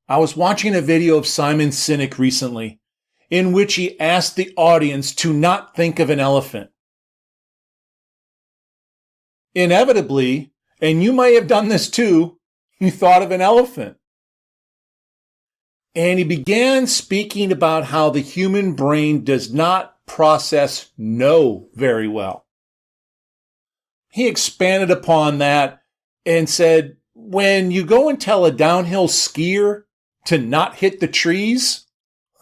I was watching a video of Simon Sinek recently in which he asked the audience to not think of an elephant. Inevitably, and you may have done this too, you thought of an elephant. And he began speaking about how the human brain does not process no very well. He expanded upon that and said, when you go and tell a downhill skier to not hit the trees,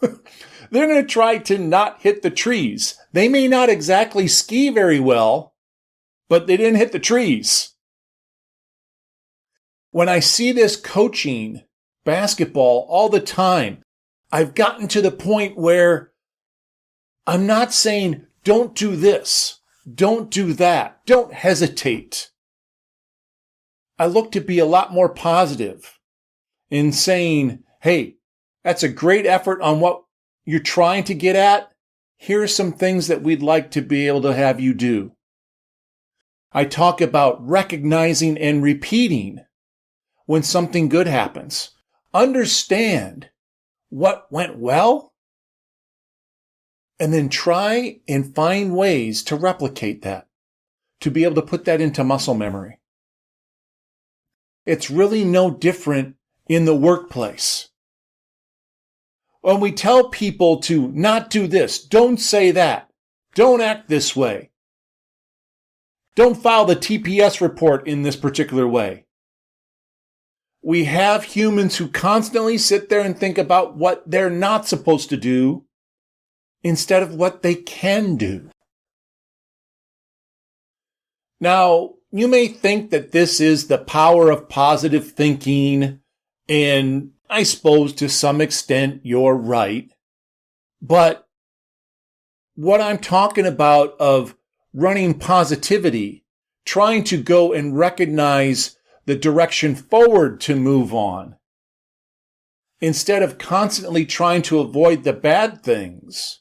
they're going to try to not hit the trees. They may not exactly ski very well, but they didn't hit the trees. When I see this coaching basketball all the time, I've gotten to the point where I'm not saying, don't do this, don't do that, don't hesitate. I look to be a lot more positive in saying, hey, that's a great effort on what you're trying to get at. Here are some things that we'd like to be able to have you do. I talk about recognizing and repeating when something good happens. Understand what went well, and then try and find ways to replicate that, to be able to put that into muscle memory. It's really no different in the workplace. When we tell people to not do this, don't say that, don't act this way, don't file the TPS report in this particular way. We have humans who constantly sit there and think about what they're not supposed to do instead of what they can do. Now, you may think that this is the power of positive thinking, and I suppose to some extent you're right. But what I'm talking about of running positivity, trying to go and recognize the direction forward to move on, instead of constantly trying to avoid the bad things.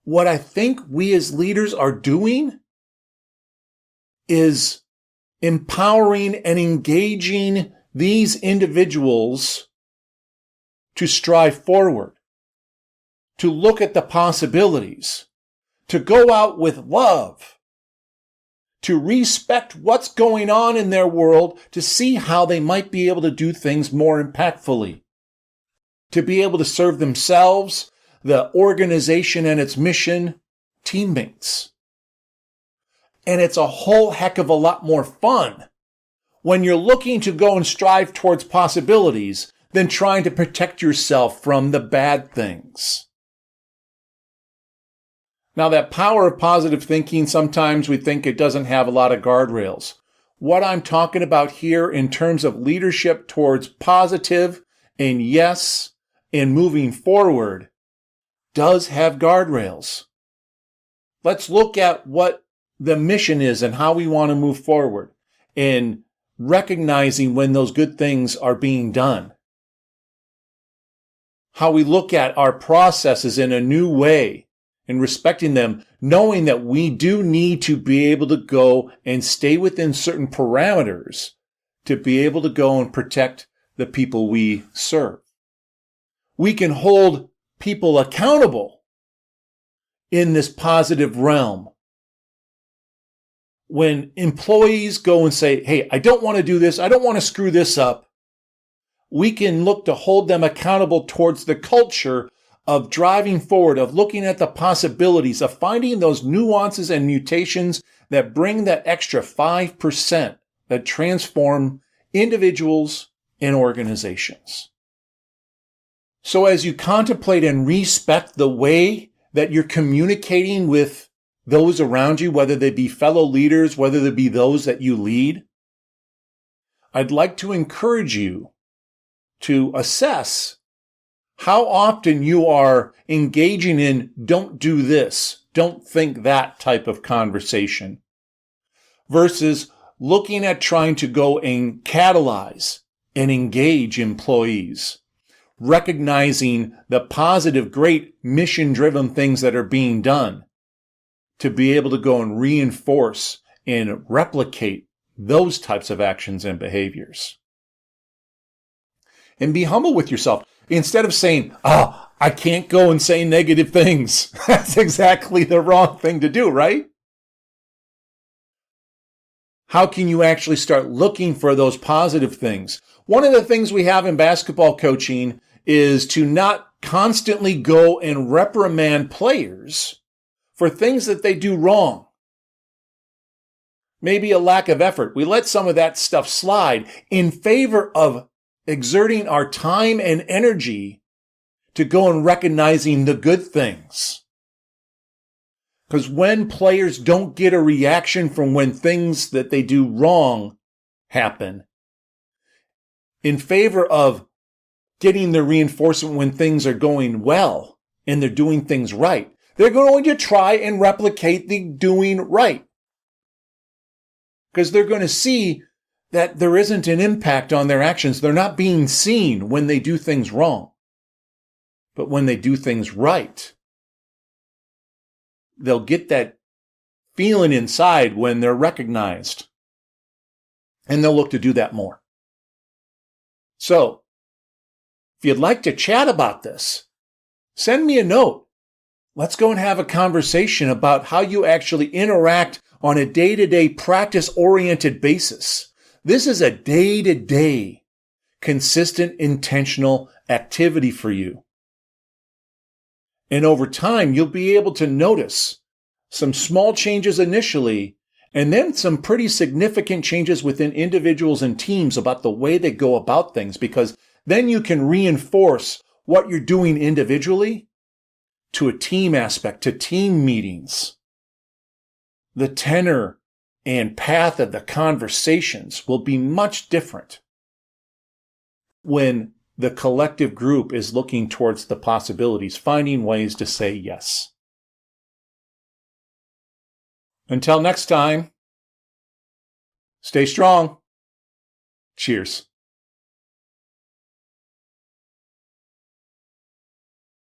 What I think we as leaders are doing is empowering and engaging these individuals to strive forward, to look at the possibilities, to go out with love, to respect what's going on in their world, to see how they might be able to do things more impactfully, to be able to serve themselves, the organization and its mission, teammates. And it's a whole heck of a lot more fun when you're looking to go and strive towards possibilities than trying to protect yourself from the bad things. Now, that power of positive thinking, sometimes we think it doesn't have a lot of guardrails. What I'm talking about here in terms of leadership towards positive and yes, and moving forward, does have guardrails. Let's look at what the mission is and how we want to move forward, and recognizing when those good things are being done. How we look at our processes in a new way and respecting them, knowing that we do need to be able to go and stay within certain parameters to be able to go and protect the people we serve. We can hold people accountable in this positive realm. When employees go and say, hey, I don't want to do this, I don't want to screw this up, we can look to hold them accountable towards the culture of driving forward, of looking at the possibilities, of finding those nuances and mutations that bring that extra 5% that transform individuals and organizations. So as you contemplate and respect the way that you're communicating with those around you, whether they be fellow leaders, whether they be those that you lead, I'd like to encourage you to assess how often you are engaging in don't do this, don't think that type of conversation, versus looking at trying to go and catalyze and engage employees, recognizing the positive, great mission-driven things that are being done to be able to go and reinforce and replicate those types of actions and behaviors. and be humble with yourself. Instead of saying, oh, I can't go and say negative things. That's exactly the wrong thing to do, right? How can you actually start looking for those positive things? One of the things we have in basketball coaching is to not constantly go and reprimand players for things that they do wrong. Maybe a lack of effort. We let some of that stuff slide in favor of exerting our time and energy to go and recognizing the good things. Because when players don't get a reaction from when things that they do wrong happen, in favor of getting the reinforcement when things are going well and they're doing things right, they're going to try and replicate the doing right. Because they're going to see that there isn't an impact on their actions. They're not being seen when they do things wrong. But when they do things right, they'll get that feeling inside when they're recognized. And they'll look to do that more. So, if you'd like to chat about this, send me a note. Let's go and have a conversation about how you actually interact on a day-to-day practice-oriented basis. This is a day-to-day, consistent, intentional activity for you. And over time, you'll be able to notice some small changes initially, and then some pretty significant changes within individuals and teams about the way they go about things, because then you can reinforce what you're doing individually to a team aspect, to team meetings. The tenor and path of the conversations will be much different when the collective group is looking towards the possibilities, finding ways to say yes. Until next time, stay strong. Cheers.